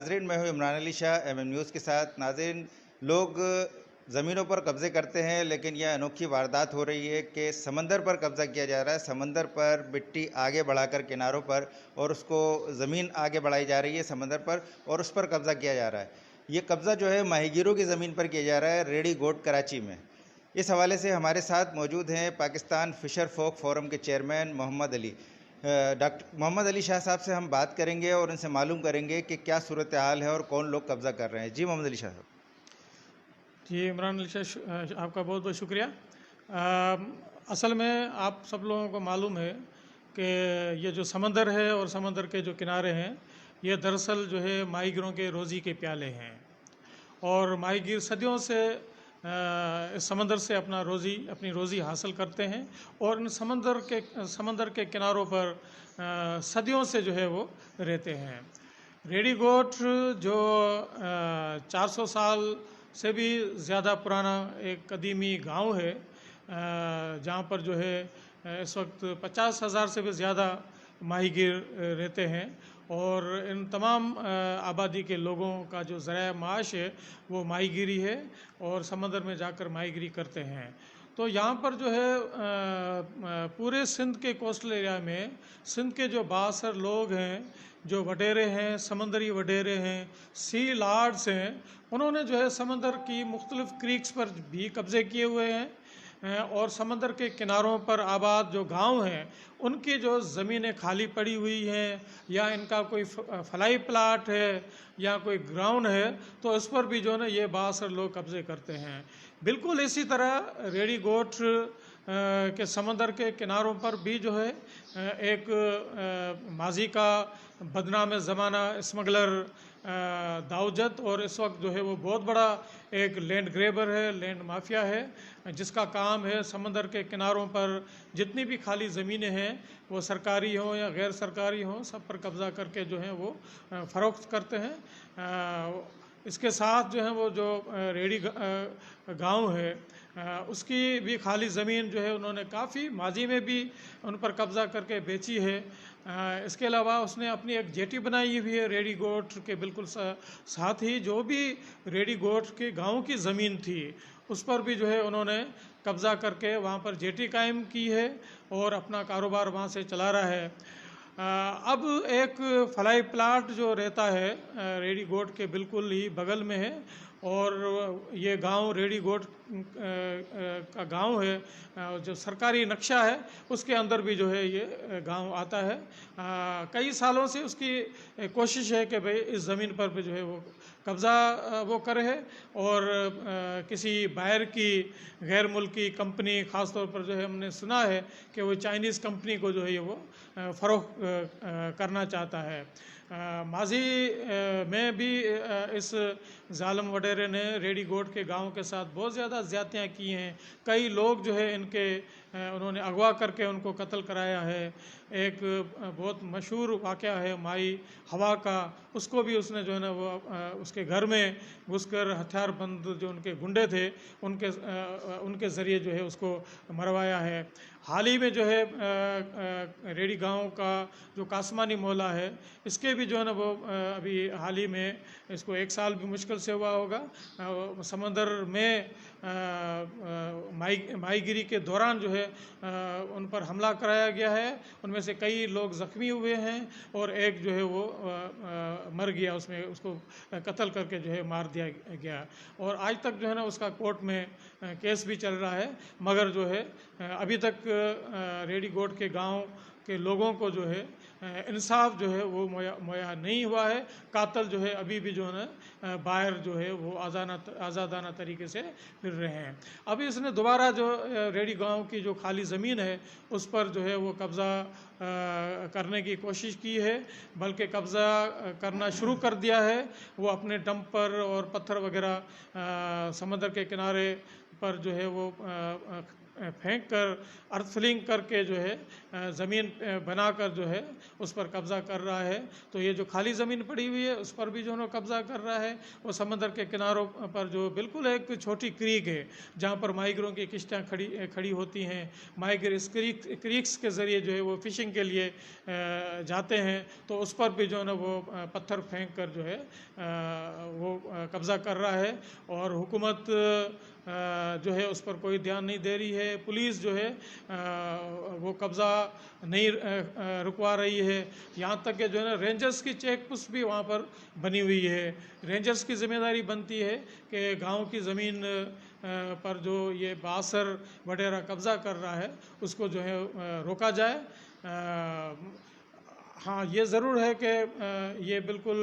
ناظرین، میں ہوں Imran Ali Shah M M news کے ساتھ۔ ناظرین، لوگ زمینوں پر قبضے کرتے ہیں، لیکن یہ انوکھی واردات ہو رہی ہے کہ سمندر پر قبضہ کیا جا رہا ہے۔ سمندر پر مٹی آگے بڑھا کر کناروں پر، اور اس کو زمین آگے بڑھائی جا رہی ہے سمندر پر، اور اس پر قبضہ کیا جا رہا ہے۔ یہ قبضہ جو ہے ماہی گیروں کی زمین پر کیا جا رہا ہے، ریڈی گوٹ کراچی میں۔ اس حوالے سے ہمارے ساتھ موجود ہیں پاکستان فشر فوک فورم کے چیئرمین محمد علی۔ ڈاکٹر محمد علی شاہ صاحب سے ہم بات کریں گے اور ان سے معلوم کریں گے کہ کیا صورتحال ہے اور کون لوگ قبضہ کر رہے ہیں۔ جی محمد علی شاہ صاحب۔ جی عمران علی شاہ، آپ کا بہت بہت شکریہ۔ اصل میں آپ سب لوگوں کو معلوم ہے کہ یہ جو سمندر ہے اور سمندر کے جو کنارے ہیں، یہ دراصل جو ہے ماہی گیروں کے روزی کے پیالے ہیں، اور ماہی گیر صدیوں سے اس سمندر سے اپنی روزی حاصل کرتے ہیں، اور ان سمندر کے کناروں پر صدیوں سے جو ہے وہ رہتے ہیں۔ ریڈی گوٹ جو 400 سال سے بھی زیادہ پرانا ایک قدیمی گاؤں ہے، جہاں پر جو ہے اس وقت 50,000 سے بھی زیادہ ماہی گیر رہتے ہیں، اور ان تمام آبادی کے لوگوں کا جو ذرائع معاش ہے وہ ماہی گیری ہے، اور سمندر میں جا کر ماہی گیری کرتے ہیں۔ تو یہاں پر جو ہے پورے سندھ کے کوسٹل ایریا میں سندھ کے جو بااثر لوگ ہیں، جو وڈیرے ہیں، سمندری وڈیرے ہیں، سی لارڈز ہیں، انہوں نے جو ہے سمندر کی مختلف کریکس پر بھی قبضے کیے ہوئے ہیں، اور سمندر کے کناروں پر آباد جو گاؤں ہیں ان کی جو زمینیں خالی پڑی ہوئی ہیں، یا ان کا کوئی فلائی پلاٹ ہے یا کوئی گراؤنڈ ہے، تو اس پر بھی جو ہے نا یہ بااثر لوگ قبضے کرتے ہیں۔ بالکل اسی طرح ریڈی گوٹ کے سمندر کے کناروں پر بھی جو ہے ایک ماضی کا بدنام زمانہ اسمگلر داؤجت، اور اس وقت جو ہے وہ بہت بڑا ایک لینڈ گریبر ہے، لینڈ مافیا ہے، جس کا کام ہے سمندر کے کناروں پر جتنی بھی خالی زمینیں ہیں، وہ سرکاری ہوں یا غیر سرکاری ہوں، سب پر قبضہ کر کے جو ہیں وہ فروخت کرتے ہیں۔ اس کے ساتھ جو ہے وہ جو ریڈی گاؤں ہے اس کی بھی خالی زمین جو ہے انہوں نے کافی ماضی میں بھی ان پر قبضہ کر کے بیچی ہے۔ اس کے علاوہ اس نے اپنی ایک جیٹی بنائی ہوئی ہے ریڈی گوٹ کے بالکل ساتھ ہی، جو بھی ریڈی گوٹ کے گاؤں کی زمین تھی اس پر بھی جو ہے انہوں نے قبضہ کر کے وہاں پر جیٹی قائم کی ہے، اور اپنا کاروبار وہاں سے چلا رہا ہے۔ اب ایک فلائی پلاٹ جو رہتا ہے ریڈی گوٹ کے بالکل ہی بغل میں ہے، اور یہ گاؤں ریڈی گوٹ کا گاؤں ہے، جو سرکاری نقشہ ہے اس کے اندر بھی جو ہے یہ گاؤں آتا ہے۔ کئی سالوں سے اس کی کوشش ہے کہ بھئی اس زمین پر بھی جو ہے وہ قبضہ وہ کرے، اور کسی باہر کی غیر ملکی کمپنی، خاص طور پر جو ہے ہم نے سنا ہے کہ وہ چائنیز کمپنی کو جو ہے یہ وہ فروخت کرنا چاہتا ہے۔ ماضی میں بھی اس ظالم وڈیرے نے ریڈی گوٹ کے گاؤں کے ساتھ بہت زیادہ زیادتیاں کی ہیں۔ کئی لوگ جو ہے انہوں نے اغوا کر کے ان کو قتل کرایا ہے۔ ایک بہت مشہور واقعہ ہے مائی ہوا کا، اس کو بھی اس نے جو ہے نا وہ اس کے گھر میں گھس کر ہتھیار بند جو ان کے گنڈے تھے ان کے ذریعے جو ہے اس کو مروایا ہے۔ حال ہی میں جو ہے ریڈی گاؤں کا جو کاسمانی مولا ہے، اس کے بھی جو ہے نا وہ ابھی حال ہی میں اس کو 1 سال بھی مشکل سے ہوا ہوگا، سمندر میں ماہی گیری کے دوران جو ہے ان پر حملہ کرایا گیا ہے۔ ان میں سے کئی لوگ زخمی ہوئے ہیں، اور ایک جو ہے وہ مر گیا، اس کو قتل کر کے جو ہے مار دیا گیا، اور آج تک جو ہے نا اس کا کورٹ میں کیس بھی چل رہا ہے، مگر جو ہے ابھی تک ریڈی گوٹ کے گاؤں کے لوگوں کو جو ہے انصاف جو ہے وہ مہیا نہیں ہوا ہے۔ قاتل جو ہے ابھی بھی جو ہے نا باہر جو ہے وہ آزادانہ طریقے سے پھر رہے ہیں۔ ابھی اس نے دوبارہ جو ریڈی گاؤں کی جو خالی زمین ہے اس پر جو ہے وہ قبضہ کرنے کی کوشش کی ہے، بلکہ قبضہ کرنا شروع کر دیا ہے۔ وہ اپنے ڈمپر اور پتھر وغیرہ سمندر کے کنارے پر جو ہے وہ फेंक कर अर्थ फिलिंग करके जो है ज़मीन बना कर जो है उस पर कब्ज़ा कर रहा है। तो ये जो खाली ज़मीन पड़ी हुई है उस पर भी जो है कब्ज़ा कर रहा है। और समंदर के किनारों पर जो बिल्कुल एक छोटी क्रीक है जहाँ पर माइग्रों की किश्तियाँ खड़ी होती हैं, माइग्र इस क्रीक्स के ज़रिए जो है वो फिशिंग के लिए जाते हैं, तो उस पर भी जो है ना वो पत्थर फेंक कर जो है वो कब्ज़ा कर रहा है। और हुकूमत जो है उस पर कोई ध्यान नहीं दे रही है। पुलिस जो है वो कब्ज़ा नहीं रुकवा रही है। यहाँ तक कि जो है ना रेंजर्स की चेक पोस्ट भी वहाँ पर बनी हुई है। रेंजर्स की जिम्मेदारी बनती है कि गांव की ज़मीन पर जो ये बासर वगैरह कब्ज़ा कर रहा है उसको जो है रोका जाए। हाँ, ये ज़रूर है कि ये बिल्कुल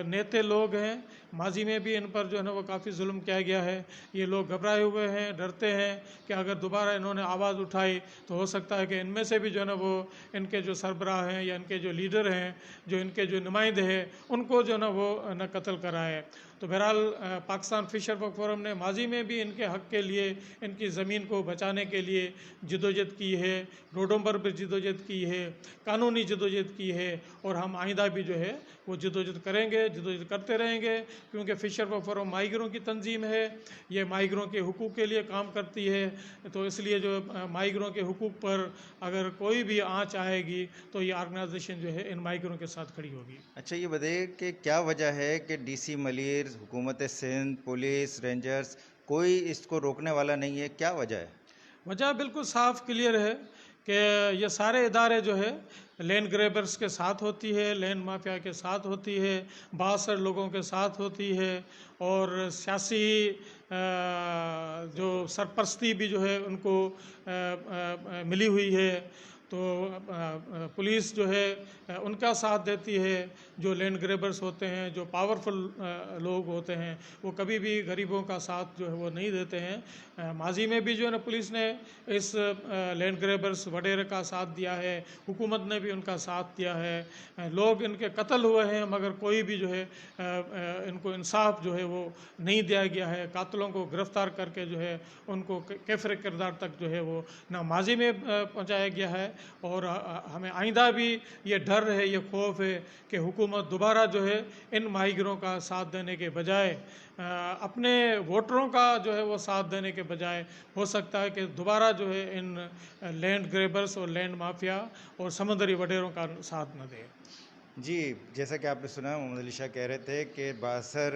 नेते लोग हैं, माजी में भी इन पर जो है ना वो काफ़ी जुल्म किया गया है। ये लोग घबराए हुए हैं, डरते हैं कि अगर दोबारा इन्होंने आवाज़ उठाई तो हो सकता है कि इनमें से भी जो है ना वो इनके जो सरबराह हैं या इनके जो लीडर हैं, जो इनके जो नुमाइंदे हैं, उनको जो है ना वो न कत्ल कराए। तो बहरहाल पाकिस्तान फिशर फोरम ने माजी में भी इनके हक़ के लिए, इनकी ज़मीन को बचाने के लिए जदोजहद की है, रोडों पर भी जदोजहद की है, कानूनी जदोजहद की है। और हम आइंदा भी जो है वो जदोजहद करेंगे, जदोजहद करते रहेंगे, क्योंकि फिशर फोरम माइग्रों की तंजीम है, ये माइग्रों के हुकूक़ के लिए काम करती है। तो इसलिए जो माइग्रों के हुकूक़ पर अगर कोई भी आँच आएगी तो ये ऑर्गेनाइजेशन जो है इन माइग्रों के साथ खड़ी होगी। अच्छा, ये बताइए कि क्या वजह है कि डीसी मलिर, हुकूमत सिंध, पुलिस, रेंजर्स कोई इसको रोकने वाला नहीं है? क्या वजह है? वजह बिल्कुल साफ क्लियर है कि ये सारे इदारे जो है लैंड ग्रेबर्स के साथ होती है, लैंड माफिया के साथ होती है, बासर लोगों के साथ होती है। और सियासी जो सरपरस्ती भी जो है उनको मिली हुई है। तो पुलिस जो है उनका साथ देती है। जो लैंड ग्रेबर्स होते हैं, जो पावरफुल लोग होते हैं, वो कभी भी गरीबों का साथ जो है वो नहीं देते हैं। माजी में भी जो है ना पुलिस ने इस लैंड ग्रेबर्स वगैरह का साथ दिया है, हुकूमत ने भी उनका साथ दिया है। लोग इनके कत्ल हुए हैं मगर कोई भी जो है इनको इंसाफ जो है वो नहीं दिया गया है। कातलों को गिरफ्तार करके जो है उनको कैफर किरदार तक जो है वो ना माजी में पहुंचाया गया है। और हमें आइंदा भी ये डर है, ये खौफ है कि हुकूमत दोबारा जो है इन माहिगरों का साथ देने के बजाय अपने वोटरों का जो है वो साथ देने के बजाय हो सकता है कि दोबारा जो है इन लैंड ग्रेबर्स और लैंड माफिया और समंदरी वडेरों का साथ न दे। जी, जैसा कि आपने सुना, मोहम्मद अली शाह कह रहे थे कि बासर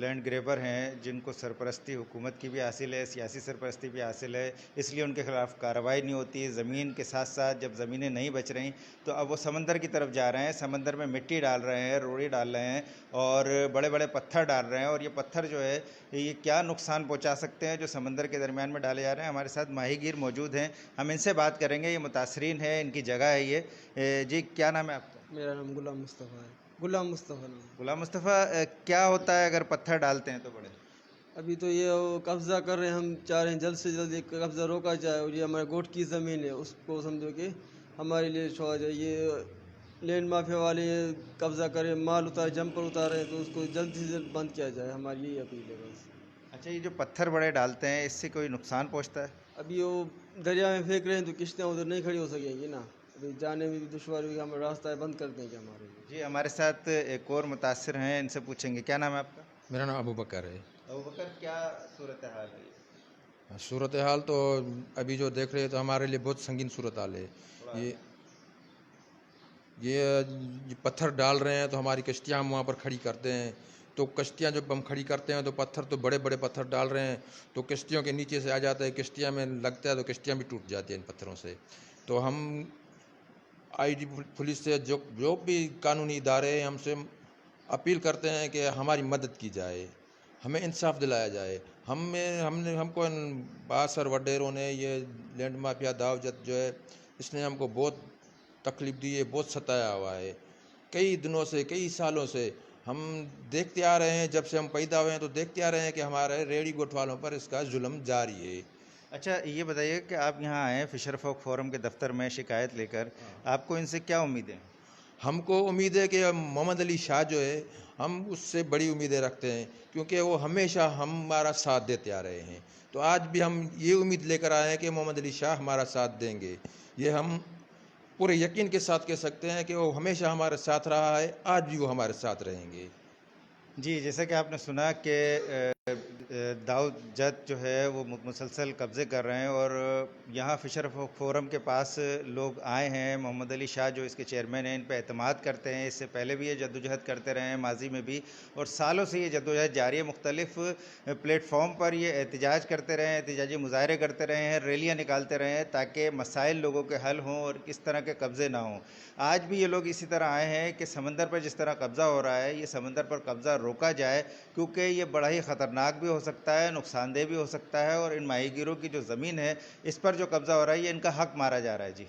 लैंड ग्रेबर हैं जिनको सरपरस्ती हुकूमत की भी हासिल है, सियासी सरपरस्ती भी हासिल है, इसलिए उनके ख़िलाफ़ कार्रवाई नहीं होती। ज़मीन के साथ साथ जब ज़मीनें नहीं बच रहीं तो अब वो समंदर की तरफ जा रहे हैं, समंदर में मिट्टी डाल रहे हैं, रोड़ी डाल रहे हैं और बड़े बड़े पत्थर डाल रहे हैं। और ये पत्थर जो है ये क्या नुकसान पहुँचा सकते हैं जो समंदर के दरमियान में डाले जा रहे हैं। हमारे साथ माहीगीर मौजूद हैं, हम इनसे बात करेंगे। ये मुतासरीन है, इनकी जगह है ये। जी, क्या नाम है आपका? मेरा नाम गुलाम मुस्तफ़ा है। गुलाम मुस्तफ़ा नाम। गुलाम मुस्तफ़ा, क्या होता है अगर पत्थर डालते हैं तो बड़े? अभी तो ये वो कब्ज़ा कर रहे हैं, हम चाह रहे हैं जल्द से जल्द ये कब्ज़ा रोका जाए और ये हमारे गोट की ज़मीन है उसको समझो कि हमारे लिए छोड़ा जाए। ये लैंड माफिया वाले ये कब्ज़ा करें, माल उतारे, जंपर उतारे, तो उसको जल्द से जल्द बंद किया जाए, हमारी यही अपील है बस। अच्छा, ये जो पत्थर बड़े डालते हैं इससे कोई नुकसान पहुंचता है? अभी वो दरिया में फेंक रहे हैं तो किश्तियाँ उधर नहीं खड़ी हो सकेंगी ना, अभी जाने में भी दुश्वारी होगी, हम रास्ता बंद कर देंगे हमारे लिए। जी, हमारे साथ एक और मुतासिर हैं, इनसे पूछेंगे। क्या नाम है आपका? मेरा नाम अबू बकर है। अबू बकर, क्या सूरत हाल है? सूरत हाल तो अभी जो देख रहे हैं तो हमारे लिए बहुत संगीन सूरत हाल है। ये पत्थर डाल रहे हैं तो हमारी कश्तियाँ हम वहाँ पर खड़ी करते हैं, तो कश्तियाँ जब हम खड़ी करते हैं तो पत्थर तो बड़े बड़े पत्थर डाल रहे हैं तो कश्तियों के नीचे से आ जाता है, कश्तियाँ में लगता है तो कश्तियाँ भी टूट जाती हैं इन पत्थरों से। तो हम आईजी पुलिस से जो भी कानूनी इदारे हैं हमसे अपील करते हैं कि हमारी मदद की जाए, हमें इंसाफ दिलाया जाए। हमको बासर वडेरों ने, ये लैंड माफिया दावजत जो है इसने हमको बहुत तकलीफ़ दी है, बहुत सताया हुआ है। कई दिनों से, कई सालों से हम देखते आ रहे हैं, जब से हम पैदा हुए हैं तो देखते आ रहे हैं कि हमारे रेडी गोट वालों पर इसका जुल्म जारी है। अच्छा, ये बताइए कि आप यहाँ आए फिशर फोक फोरम के दफ्तर में शिकायत लेकर, आपको इनसे क्या उम्मीदें हैं? ہم کو امید ہے کہ محمد علی شاہ جو ہے ہم اس سے بڑی امیدیں رکھتے ہیں کیونکہ وہ ہمیشہ ہمارا ساتھ دیتے آ رہے ہیں. تو آج بھی ہم یہ امید لے کر آئے ہیں کہ محمد علی شاہ ہمارا ساتھ دیں گے. یہ ہم پورے یقین کے ساتھ کہہ سکتے ہیں کہ وہ ہمیشہ ہمارے ساتھ رہا ہے, آج بھی وہ ہمارے ساتھ رہیں گے. جی جیسا کہ آپ نے سنا کہ داؤد جت جو ہے وہ مسلسل قبضے کر رہے ہیں اور یہاں فشر فورم کے پاس لوگ آئے ہیں. محمد علی شاہ جو اس کے چیئرمین ہیں ان پہ اعتماد کرتے ہیں. اس سے پہلے بھی یہ جدوجہد کرتے رہے ہیں ماضی میں بھی, اور سالوں سے یہ جدوجہد جاری ہے. مختلف پلیٹ فارم پر یہ احتجاج کرتے رہے ہیں, احتجاجی مظاہرے کرتے رہے ہیں, ریلیاں نکالتے رہے ہیں تاکہ مسائل لوگوں کے حل ہوں اور اس طرح کے قبضے نہ ہوں. آج بھی یہ لوگ اسی طرح آئے ہیں کہ سمندر پر جس طرح قبضہ ہو رہا ہے یہ سمندر پر قبضہ روکا جائے, کیونکہ یہ بڑا ہی خطرناک بھی ہو سکتا ہے, نقصان دہ بھی ہو سکتا ہے, اور ان ماہی گیروں کی جو زمین ہے اس پر جو قبضہ ہو رہا ہے یہ ان کا حق مارا جا رہا ہے. جی